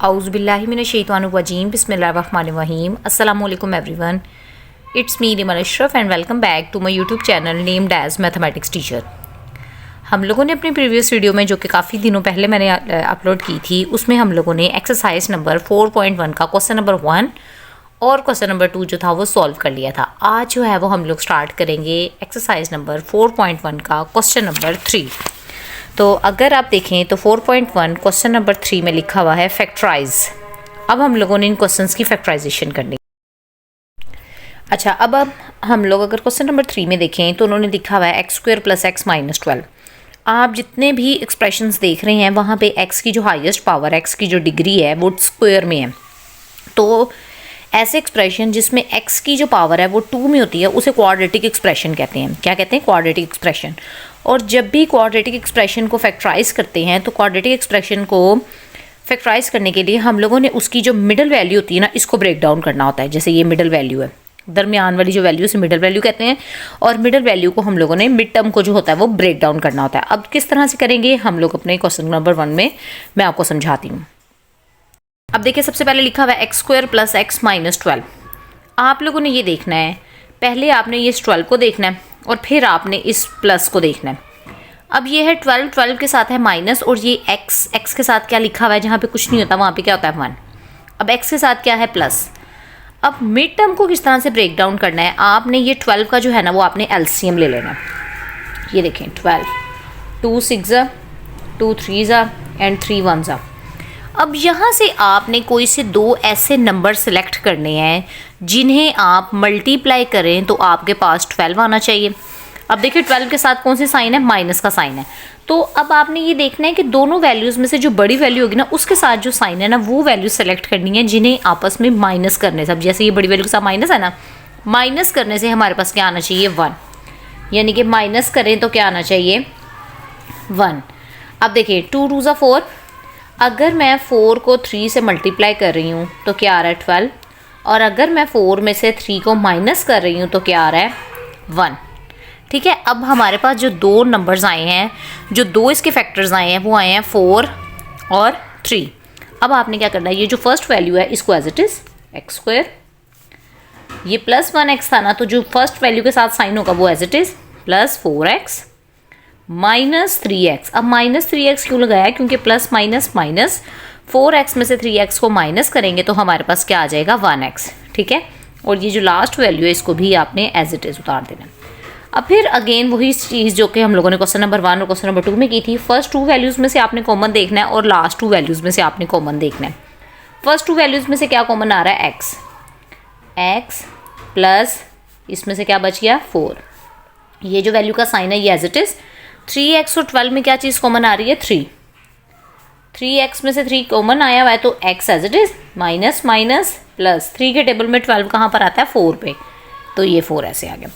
औज़ुबिल्लाहिमिनश्शैतानिर्रजीम बिस्मिल्लाहिर्रहमानिर्रहीम अस्सलामुअलैकुम everyone. It's me Riman Ashraf and welcome back to my YouTube channel named as mathematics teacher. हम लोगों ने अपनी प्रीवियस वीडियो में, जो कि काफ़ी दिनों पहले मैंने अपलोड की थी, उसमें हम लोगों ने एक्सरसाइज नंबर 4.1 का क्वेश्चन नंबर 1 और क्वेश्चन नंबर 2 जो था वो सॉल्व कर लिया था। आज जो है वो हम लोग स्टार्ट करेंगे एक्सरसाइज नंबर 4.1 का क्वेश्चन नंबर 3। तो अगर आप देखें तो 4.1 क्वेश्चन नंबर 3 में लिखा हुआ है फैक्टराइज। अब हम लोगों ने इन क्वेश्चंस की फैक्टराइजेशन करनी। अच्छा, अब हम लोग अगर क्वेश्चन नंबर 3 में देखें तो उन्होंने लिखा हुआ है x² + x - 12। आप जितने भी एक्सप्रेशंस देख रहे हैं वहाँ पे x की जो हाईएस्ट पावर, x की जो डिग्री है वो स्क्वायर में है। तो ऐसे एक्सप्रेशन जिसमें x की जो पावर है वो 2 में होती है उसे क्वाड्रेटिक एक्सप्रेशन कहते हैं। क्या कहते हैं? Quadratic expression. और जब भी क्वाड्रेटिक एक्सप्रेशन को फैक्टराइज करते हैं तो क्वाड्रेटिक एक्सप्रेशन को फैक्टराइज करने के लिए हम लोगों ने उसकी जो मिडल वैल्यू होती है ना, इसको ब्रेक डाउन करना होता है। जैसे ये मिडल वैल्यू है, दरमियान वाली जो वैल्यू, उसे मिडल वैल्यू कहते हैं। और मिडल वैल्यू को हम लोगों ने मिड टर्म को जो होता है वो ब्रेक डाउन करना होता है। अब किस तरह से करेंगे हम लोग अपने क्वेश्चन नंबर 1 में मैं आपको समझाती हूँ। अब देखिए, सबसे पहले लिखा हुआ है x² + x - 12। आप लोगों ने ये देखना है, पहले आपने ये 12 को देखना है और फिर आपने इस प्लस को देखना है। अब ये है 12 के साथ है माइनस, और ये x के साथ क्या लिखा हुआ है, जहाँ पे कुछ नहीं होता वहाँ पे क्या होता है 1। अब x के साथ क्या है प्लस। अब मिड टर्म को किस तरह से ब्रेक डाउन करना है, आपने ये 12 का जो है ना वो आपने एलसीएम ले लेना है। ये देखें 12, 2 6 2 3 एंड 3 1। अब यहाँ से आपने कोई से दो ऐसे नंबर सेलेक्ट करने हैं जिन्हें आप मल्टीप्लाई करें तो आपके पास 12 आना चाहिए। अब देखिए 12 के साथ कौन से साइन है? माइनस का साइन है। तो अब आपने ये देखना है कि दोनों वैल्यूज़ में से जो बड़ी वैल्यू होगी ना, उसके साथ जो साइन है ना, वो वैल्यू सेलेक्ट करनी है जिन्हें आपस में माइनस करने से। अब जैसे ये बड़ी वैल्यू के साथ माइनस है ना, माइनस करने से हमारे पास क्या आना चाहिए? 1। यानी कि माइनस करें तो क्या आना चाहिए? 1। अब देखिए 2 2 = 4। अगर मैं 4 को 3 से मल्टीप्लाई कर रही हूँ तो क्या आ रहा है? 12। और अगर मैं 4 में से 3 को माइनस कर रही हूँ तो क्या आ रहा है? 1। ठीक है। अब हमारे पास जो दो नंबर्स आए हैं, जो दो इसके फैक्टर्स आए हैं, वो आए हैं 4 और 3। अब आपने क्या करना है, ये जो फर्स्ट वैल्यू है इसको एज इट इज़ x², ये +1x था ना, तो जो फर्स्ट वैल्यू के साथ साइन होगा वो as it is +4x - 3x। अब -3x क्यों लगाया? क्योंकि प्लस माइनस माइनस 4x में से 3x को माइनस करेंगे तो हमारे पास क्या आ जाएगा? 1x। ठीक है। और ये जो लास्ट वैल्यू है इसको भी आपने एज इट इज़ उतार देना। अब फिर अगेन वही चीज़ जो कि हम लोगों ने क्वेश्चन नंबर 1 और क्वेश्चन नंबर 2 में की थी। फर्स्ट 2 वैल्यूज़ में से आपने कॉमन देखना है और लास्ट 2 वैल्यूज़ में से आपने कॉमन देखना है। फर्स्ट 2 वैल्यूज़ में से क्या कॉमन आ रहा है? x प्लस इसमें से क्या बच गया? 4। ये जो वैल्यू का साइन है ये एज इट इज़ 3x और 12 में क्या चीज़ कॉमन आ रही है? 3। 3x में से 3 कॉमन आया हुआ है तो x as it is minus minus plus 3 के टेबल में 12 कहाँ पर आता है? 4 पे। तो ये 4 ऐसे आ गया।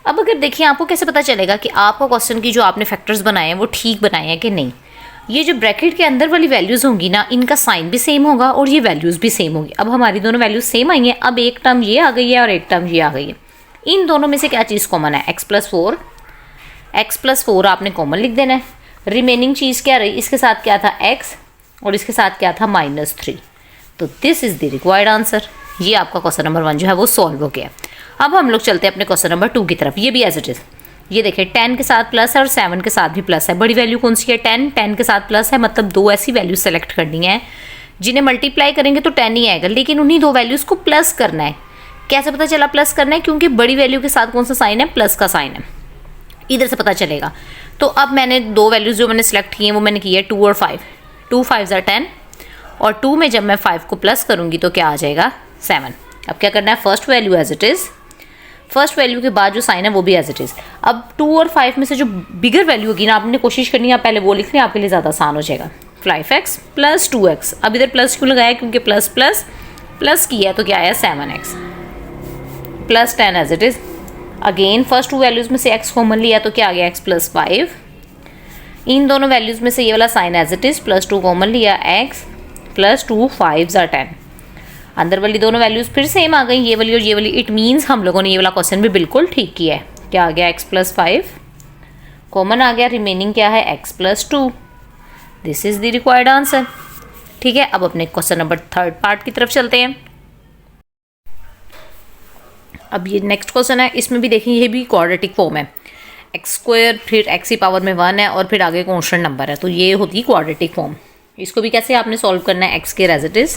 अब अगर देखिए, आपको कैसे पता चलेगा कि आपका क्वेश्चन की जो आपने फैक्टर्स बनाए हैं वो ठीक बनाए हैं कि नहीं? ये जो ब्रैकेट के अंदर वाली वैल्यूज़ होंगी ना, इनका साइन भी सेम होगा और ये वैल्यूज़ भी सेम होगी। अब हमारी दोनों वैल्यूज़ सेम आई हैं। अब एक टर्म ये आ गई है और एक टर्म ये आ गई है। इन दोनों में से क्या चीज़ कॉमन है? x + 4 आपने कॉमन लिख देना है। रिमेनिंग चीज़ क्या रही? इसके साथ क्या था? x, और इसके साथ क्या था? -3। तो this is the required answer. ये आपका क्वेश्चन नंबर 1 जो है वो सॉल्व हो गया। अब हम लोग चलते हैं अपने क्वेश्चन नंबर 2 की तरफ। ये भी एज इट इज़, ये देखिए 10 के साथ प्लस है और 7 के साथ भी प्लस है। बड़ी वैल्यू कौन सी है? 10 के साथ प्लस है, मतलब दो ऐसी वैल्यू सेलेक्ट करनी है जिन्हें मल्टीप्लाई करेंगे तो 10 ही आएगा, लेकिन उन्हीं दो वैल्यूज़ को प्लस करना है। कैसे पता चला प्लस करना है? क्योंकि बड़ी वैल्यू के साथ कौन सा साइन है? प्लस का साइन है। इधर से पता चलेगा। तो अब मैंने दो वैल्यूज़ जो मैंने सेलेक्ट की हैं वो मैंने की है 2 और 5। 2 5 = 10 और 2 में जब मैं 5 को प्लस करूँगी तो क्या आ जाएगा? 7। अब क्या करना है? First value as it is, first value के बाद जो साइन है वो भी एज इट इज़। अब 2 और 5 में से जो बिगर वैल्यू होगी ना, आपने कोशिश करनी है आप पहले वो लिखनी है, आपके लिए ज़्यादा आसान हो जाएगा। 5x + 2x। अब इधर प्लस क्यों लगाया? क्योंकि प्लस प्लस प्लस किया है तो क्या आया? 7x + 10 as it is. Again first 2 values में से x कॉमन लिया तो क्या आ गया? x + 5। इन दोनों वैल्यूज़ में से ये वाला sign as it is, +2 common लिया, x + 2 5 = 10। अंदर वाली दोनों वैल्यूज़ फिर सेम आ गई, ये वाली और ये वाली। इट मीन्स हम लोगों ने ये वाला क्वेश्चन भी बिल्कुल ठीक किया है। क्या आ गया? x + 5 कॉमन आ गया, रिमेनिंग क्या है? x + 2। This is the required answer. ठीक है, अब अपने क्वेश्चन नंबर 3 पार्ट की तरफ चलते हैं। अब ये नेक्स्ट क्वेश्चन है, इसमें भी देखिए ये भी क्वाड्रेटिक फॉर्म है, एक्स स्क्वायर फिर एक्स की पावर में 1 है और फिर आगे कॉन्स्टेंट नंबर है, तो ये होती है क्वाड्रेटिक फॉर्म। इसको भी कैसे आपने सॉल्व करना है, x square as it is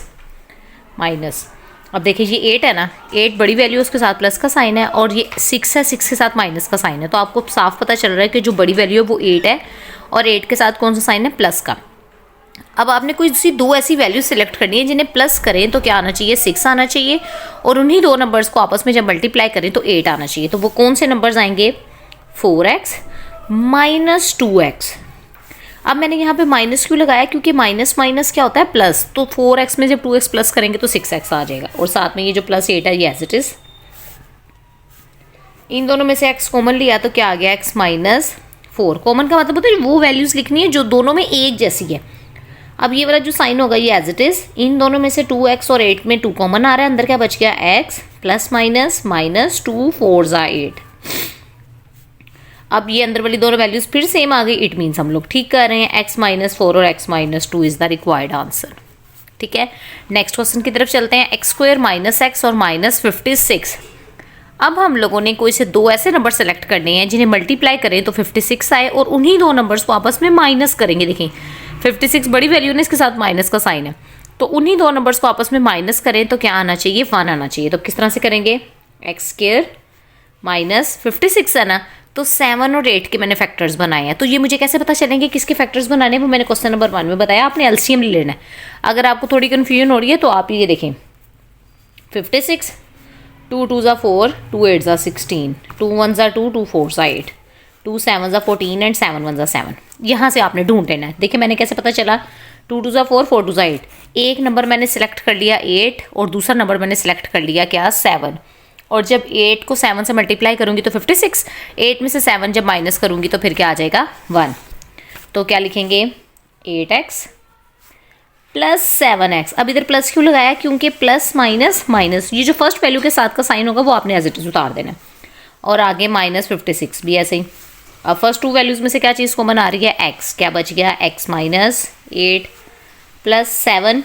minus, अब देखिए ये 8 है ना, 8 बड़ी वैल्यू उसके साथ प्लस का साइन है और ये 6 है, 6 के साथ माइनस का साइन है, तो आपको साफ पता चल रहा है कि जो बड़ी वैल्यू है वो 8 है और 8 के साथ कौन सा साइन है, प्लस का। अब आपने कोई सी दो ऐसी वैल्यू सेलेक्ट करनी है जिन्हें प्लस करें तो क्या आना चाहिए, 6 आना चाहिए, और उन्हीं दो नंबर्स को आपस में जब मल्टीप्लाई करें तो 8 आना चाहिए। तो वो कौन से नंबर्स आएंगे, 4x माइनस 2x। अब मैंने यहाँ पे माइनस क्यों लगाया, क्योंकि माइनस माइनस क्या होता है, प्लस, तो 4x में जब 2x प्लस करेंगे तो 6x आ जाएगा, और साथ में ये जो प्लस 8 है ये एज इट इज। इन दोनों में से x कॉमन लिया तो क्या आ गया, x माइनस 4। कॉमन का मतलब होता है वो वैल्यूज लिखनी है जो दोनों में एक जैसी है। अब ये वाला जो साइन होगा ये एज इट इज, इन दोनों में से 2x और 8 में 2 कॉमन आ रहा है, अंदर क्या बच गया, x प्लस माइनस माइनस 2 4 ज़ा 8। अब ये अंदर वाली दोनों वैल्यूज फिर सेम आ गई, इट मीन्स हम लोग ठीक कर रहे हैं, x माइनस 4 और x minus 2 is the required answer. ठीक है, नेक्स्ट क्वेश्चन की तरफ चलते हैं, एक्स स्क्वायर माइनस एक्स और माइनस 56। अब हम लोगों ने कोई से दो ऐसे नंबर सेलेक्ट करने हैं जिन्हें मल्टीप्लाई करें तो 56 आए, और उन्हीं दो नंबर्स को आपस में माइनस करेंगे। देखिए 56 बड़ी वैल्यू है, इसके साथ माइनस का साइन है, तो उन्हीं दो नंबर्स को आपस में माइनस करें तो क्या आना चाहिए, 1 आना चाहिए। तो किस तरह से करेंगे, एक्स स्क्वायर माइनस 56 है ना, तो 7 और 8 के मैंने फैक्टर्स बनाए हैं। तो ये मुझे कैसे पता चलेंगे किसके फैक्टर्स बनाने हैं, वो मैंने क्वेश्चन नंबर 1 में बताया, आपने एलसीएम ले लेना है। अगर आपको थोड़ी कन्फ्यूजन हो रही है तो आप ये देखें, 56, 2 2 ज़ा 4, 2 8 ज़ा 16, 2 1 ज़ा 2, 2 4 ज़ा 8, 2 7 ज़ा 14 एंड 7 1 ज़ा 7। यहाँ से आपने ढूंढ लेना है। देखिए मैंने कैसे पता चला, 2 2 ज़ा 4, 4 2 ज़ा 8, एक नंबर मैंने सेलेक्ट कर लिया 8 और दूसरा नंबर मैंने सेलेक्ट कर लिया क्या, 7, और जब 8 को 7 से मल्टीप्लाई करूंगी तो 56, 8 में से 7 जब माइनस करूंगी तो फिर क्या आ जाएगा, 1। तो क्या लिखेंगे, 8x प्लस 7x। अब इधर प्लस क्यों लगाया, क्योंकि प्लस माइनस माइनस, ये जो फर्स्ट वैल्यू के साथ का साइन होगा वो आपने एज इट इज उतार देना, और आगे माइनस 56 भी ऐसे ही। अब फर्स्ट टू वैल्यूज़ में से क्या चीज़ कॉमन आ रही है, x, क्या बच गया, x minus 8 plus 7,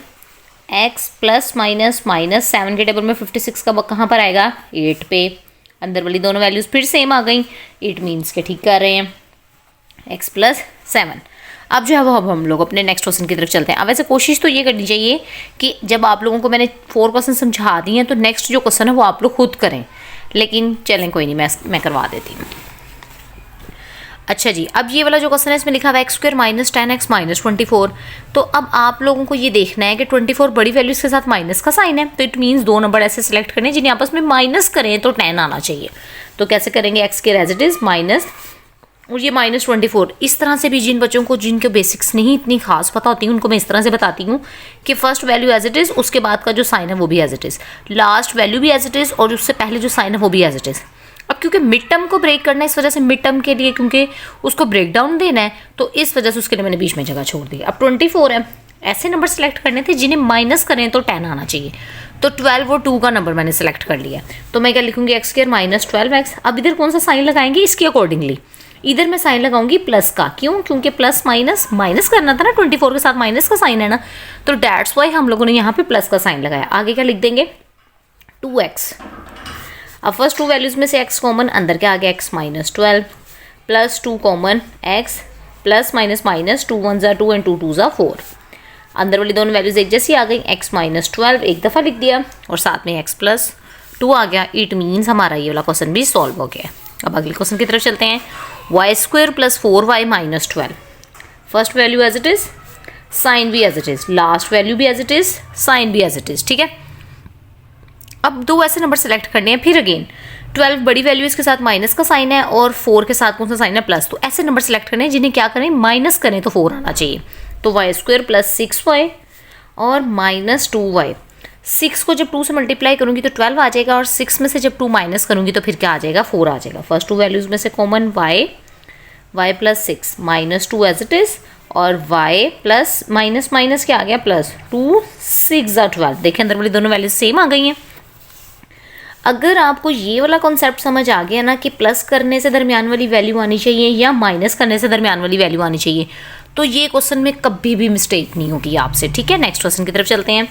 x plus minus minus 7 के टेबल में 56 का कहाँ पर आएगा, 8 पे। अंदर वाली दोनों वैल्यूज़ फिर सेम आ गई, इट मीन्स के ठीक कर रहे हैं, x प्लस 7। अब जो है वो अब हम लोग अपने नेक्स्ट क्वेश्चन की तरफ चलते हैं। अब वैसे कोशिश तो ये करनी चाहिए कि जब आप लोगों को मैंने 4 क्वेश्चन समझा दिए हैं तो नेक्स्ट जो क्वेश्चन है वो आप लोग खुद करें, लेकिन चलें कोई नहीं, मैं करवा देती हूँ। अच्छा जी, अब ये वाला जो क्वेश्चन है इसमें लिखा हुआ है x square minus 10x minus 24। तो अब आप लोगों को ये देखना है कि 24 बड़ी वैल्यूज के साथ माइनस का साइन है, तो इट मीन्स दो नंबर ऐसे सिलेक्ट करने जिन्हें आपस में माइनस करें तो 10 आना चाहिए। तो कैसे करेंगे, x square as it is minus, और ये माइनस 24। इस तरह से भी जिन बच्चों को जिनके बेसिक्स नहीं इतनी खास पता होती उनको मैं इस तरह से बताती हूँ कि first value as it is, उसके बाद का जो साइन है वो भी as it is, last value भी एज इट इज़, और उससे पहले जो साइन है वो भी एज इट इज़। अब क्योंकि मिड टर्म को ब्रेक करना है, इस वजह से मिड टर्म के लिए क्योंकि उसको ब्रेक डाउन देना है, तो इस वजह से उसके लिए मैंने बीच में जगह छोड़ दी। अब 24 है, ऐसे नंबर सेलेक्ट करने थे जिन्हें माइनस करें तो 10 आना चाहिए। तो 12 और 2 का नंबर मैंने सेलेक्ट कर लिया, तो मैं क्या लिखूंगी, एक्स स्क्वायर माइनस 12x। अब इधर कौन सा साइन लगाएंगे, इसके अकॉर्डिंगली इधर मैं साइन लगाऊंगी प्लस का, क्यों, क्योंकि प्लस माइनस माइनस करना था ना, 24 के साथ माइनस का साइन है ना, तो डैट्स वाई हम लोगों ने यहाँ पे प्लस का साइन लगाया। आगे क्या लिख देंगे, 2x। अब फर्स्ट टू वैल्यूज़ में से x कॉमन, अंदर क्या आ गया, x minus 12 plus 2 common, x plus minus minus 2 1 ज़ा 2 एंड 2 2 ज़ा 4। अंदर वाली दोनों वैल्यूज़ एक जैसी आ गई, x माइनस 12 एक दफ़ा लिख दिया और साथ में x प्लस 2 आ गया। इट मीन्स हमारा ये वाला क्वेश्चन भी सॉल्व हो गया। अब अगले क्वेश्चन की तरफ चलते हैं, Y square plus 4y minus 12। First value as it is, sign भी as it is, last value भी एज इट इज़, साइन भी एज इट इज़। ठीक है, अब दो ऐसे नंबर सेलेक्ट करने हैं, फिर अगेन 12 बड़ी वैल्यू इसके साथ माइनस का साइन है और 4 के साथ कौन सा साइन है, प्लस। तो ऐसे नंबर सेलेक्ट करने हैं जिन्हें क्या करें, माइनस करें तो 4 आना चाहिए। तो वाई स्क्वायर प्लस 6y और माइनस 2y। 6 को जब 2 से मल्टीप्लाई करूंगी तो 12 आ जाएगा, और 6 में से जब 2 माइनस करूंगी तो फिर क्या आ जाएगा, 4 आ जाएगा। फर्स्ट टू वैल्यूज़ में से common y plus 6 minus 2 as it is, और y प्लस माइनस माइनस क्या आ गया, प्लस 2 6 ज़ा 12। देखिए अंदर वाली दोनों वैल्यूज सेम आ गई हैं। अगर आपको ये वाला कॉन्सेप्ट समझ आ गया ना कि प्लस करने से दरमियान वाली वैल्यू आनी चाहिए या माइनस करने से दरमियान वाली वैल्यू आनी चाहिए, तो ये क्वेश्चन में कभी भी मिस्टेक नहीं होगी आपसे, ठीक है। नेक्स्ट क्वेश्चन की तरफ चलते हैं।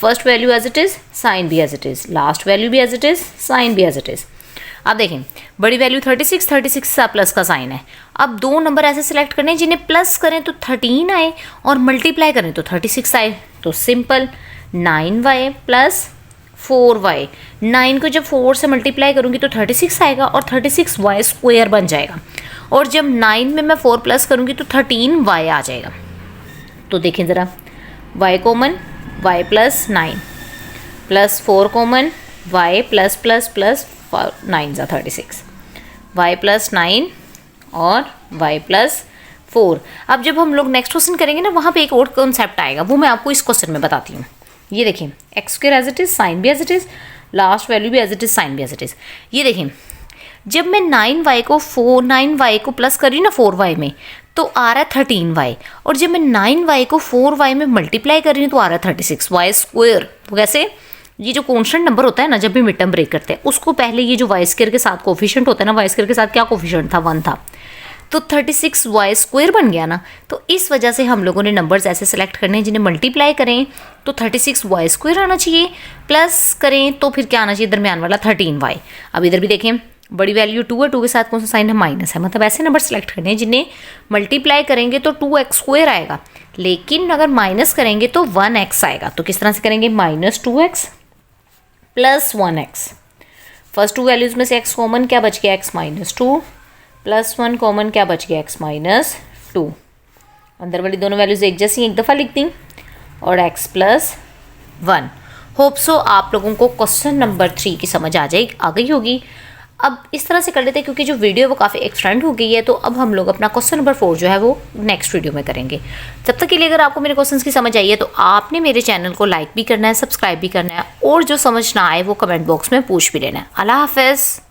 First value as it is, sign भी as it is, last value भी एज इट इज़, साइन भी एज इट इज़। अब देखें, बड़ी वैल्यू 36 सा प्लस का साइन है। अब दो नंबर ऐसे सिलेक्ट करने हैं जिन्हें प्लस करें तो 13 आए और मल्टीप्लाई करें तो 36 आए। तो सिंपल 9y प्लस 4y, 9 को जब 4 से मल्टीप्लाई करूँगी तो 36 आएगा और 36y स्क्वायर बन जाएगा। और जब 9 में मैं 4 प्लस करूँगी तो 13y आ जाएगा। तो देखें ज़रा, y common, y plus 9 plus 4 common, y plus plus plus 9 ज़ा 36, y प्लस 9 और y प्लस 4। अब जब हम लोग नेक्स्ट क्वेश्चन करेंगे ना, वहाँ पे एक और कॉन्सेप्ट आएगा, वो मैं आपको इस क्वेश्चन में बताती हूँ। ये देखें, X square as it is, sign भी as it is, last value भी एज इट इज़, साइन भी एज इट इज़। ये देखें, जब मैं 9y को प्लस कर रही हूँ ना 4y में, तो आ रहा है 13y। और जब मैं 9y को 4y में मल्टीप्लाई कर रही हूँ तो आ रहा है 36y स्क्वायर। वैसे ये जो कॉन्स्टेंट नंबर होता है ना, जब भी मिड टर्म ब्रेक करते हैं, उसको पहले ये जो वाई स्क्वायर के साथ कोफिशिएंट होता है ना, वाई स्क्वायर के साथ क्या कोफिशिएंट था, 1 था, तो 36y स्क्वायर बन गया ना। तो इस वजह से हम लोगों ने नंबर्स ऐसे सेलेक्ट करने हैं जिन्हें मल्टीप्लाई करें तो 36y स्क्वायर आना चाहिए, प्लस करें तो फिर क्या आना चाहिए, दरमियान वाला 13y। अब इधर भी देखें, बड़ी वैल्यू 2 है, 2 के साथ कौन सा साइन है, माइनस है। मतलब ऐसे नंबर सेलेक्ट करने हैं जिन्हें मल्टीप्लाई करेंगे तो 2x स्क्वायर आएगा, लेकिन अगर माइनस करेंगे तो 1x आएगा। तो किस तरह से करेंगे, -2x plus 1x। First to values में से x कॉमन, क्या बच गया, x -2 प्लस 1 कॉमन, क्या बच गया, x -2। अंदर वाली दोनों वैल्यूज़ एक जैसी एक दफ़ा लिख दी और x प्लस 1। होप सो आप लोगों को क्वेश्चन नंबर 3 की समझ आ गई होगी। अब इस तरह से कर लेते हैं क्योंकि जो वीडियो है वो काफ़ी एक्सटेंड हो गई है, तो अब हम लोग अपना क्वेश्चन नंबर 4 जो है वो नेक्स्ट वीडियो में करेंगे। तब तक के लिए अगर आपको मेरे क्वेश्चंस की समझ आई है तो आपने मेरे चैनल को लाइक भी करना है, सब्सक्राइब भी करना है, और जो समझ ना आए वो कमेंट बॉक्स में पूछ भी लेना है। अल्लाह हाफ़िज़।